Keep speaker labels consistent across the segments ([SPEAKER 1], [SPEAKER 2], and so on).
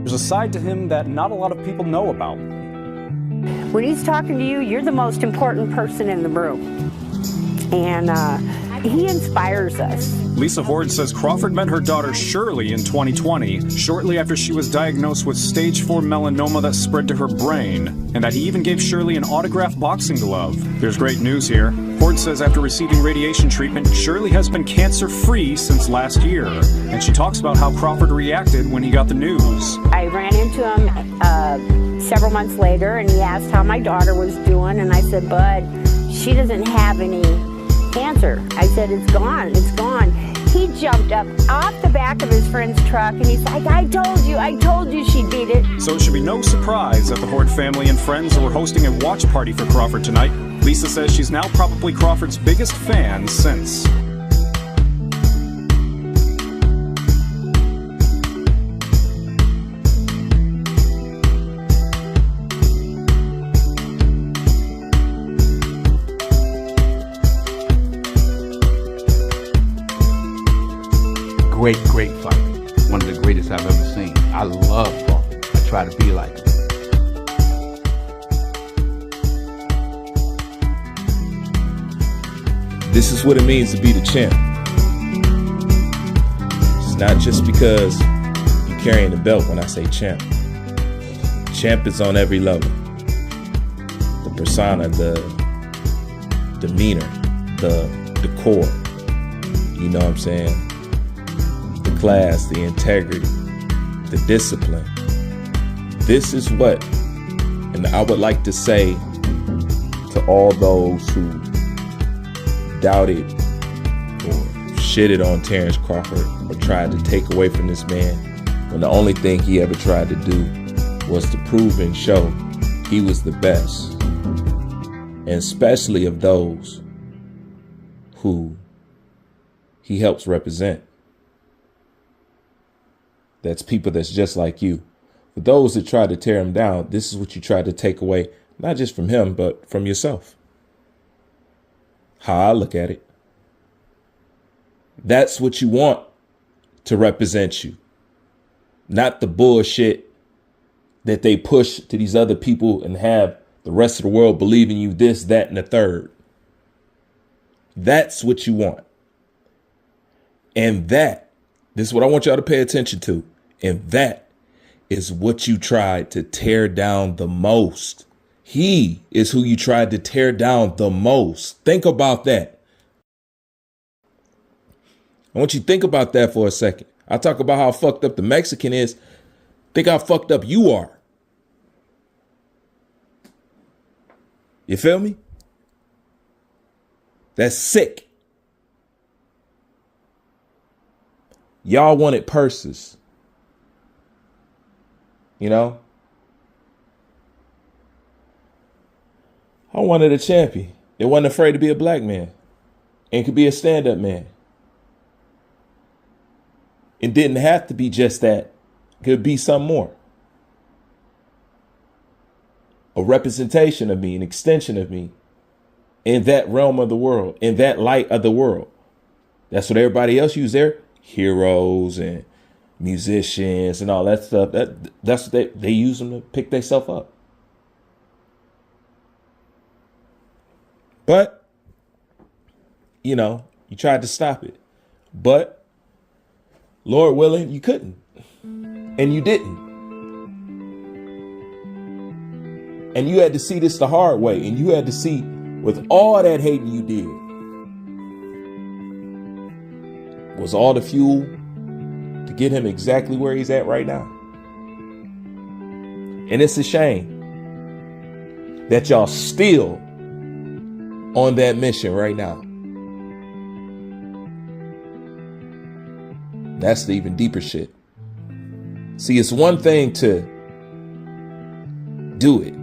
[SPEAKER 1] There's a side to him that not a lot of people know about.
[SPEAKER 2] When he's talking to you, you're the most important person in the room. And he inspires us.
[SPEAKER 1] Lisa Horde says Crawford met her daughter Shirley in 2020, shortly after she was diagnosed with stage 4 melanoma that spread to her brain, and that he even gave Shirley an autographed boxing glove. There's great news here. Horde says after receiving radiation treatment, Shirley has been cancer-free since last year, and she talks about how Crawford reacted when he got the news.
[SPEAKER 2] I ran into him several months later, and he asked how my daughter was doing, and I said, Bud, she doesn't have any cancer. I said, it's gone, it's gone. He jumped up off the back of his friend's truck and he's like, I told you she'd beat it.
[SPEAKER 1] So it should be no surprise that the Horde family and friends were hosting a watch party for Crawford tonight. Lisa says she's now probably Crawford's biggest fan since.
[SPEAKER 3] Great fighter. One of the greatest I've ever seen. I love Crawford. I try to be like him.
[SPEAKER 4] This is what it means to be the champ. It's not just because you're carrying the belt when I say champ. Champ is on every level. The persona, the demeanor, the decor. You know what I'm saying? The class, the integrity, the discipline. This is what, and I would like to say to all those who doubted or shitted on Terence Crawford or tried to take away from this man when the only thing he ever tried to do was to prove and show he was the best, and especially of those who he helps represent. That's people that's just like you. For those that try to tear him down, this is what you try to take away, not just from him, but from yourself. How I look at it. That's what you want to represent you. Not the bullshit that they push to these other people and have the rest of the world believe in you this, that, and the third. That's what you want. And this is what I want y'all to pay attention to. And that is what you tried to tear down the most. He is who you tried to tear down the most. Think about that. I want you to think about that for a second. I talk about how fucked up the Mexican is. Think how fucked up you are. You feel me? That's sick. Y'all wanted purses. You know? I wanted a champion that wasn't afraid to be a black man and could be a stand-up man. It didn't have to be just that. It could be something more. A representation of me, an extension of me in that realm of the world, in that light of the world. That's what everybody else use their heroes and musicians and all that stuff. That's what they use them to pick themselves up. But, you know, you tried to stop it. But, Lord willing, you couldn't. And you didn't. And you had to see this the hard way. And you had to see with all that hating you did was all the fuel to get him exactly where he's at right now. And it's a shame that y'all still on that mission right now. That's the even deeper shit. See, it's one thing to do it.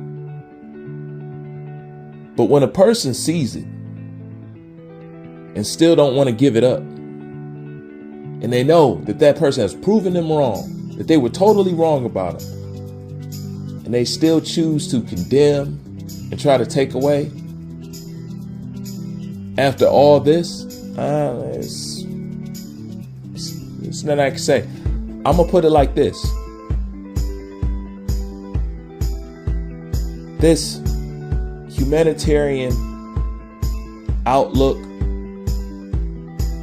[SPEAKER 4] But when a person sees it and still don't want to give it up, and they know that that person has proven them wrong, that they were totally wrong about him, and they still choose to condemn and try to take away, after all this, it's nothing I can say. I'm going to put it like this. this humanitarian outlook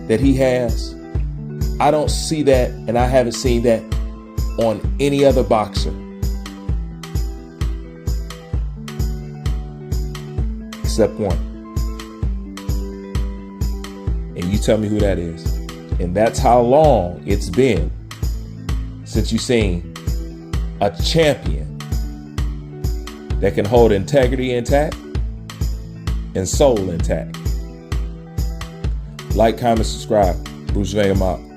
[SPEAKER 4] that he has, I don't see that, and I haven't seen that on any other boxer except one. And you tell me who that is. And that's how long it's been since you've seen a champion that can hold integrity intact and soul intact. Like, comment, subscribe. Bruce Vega.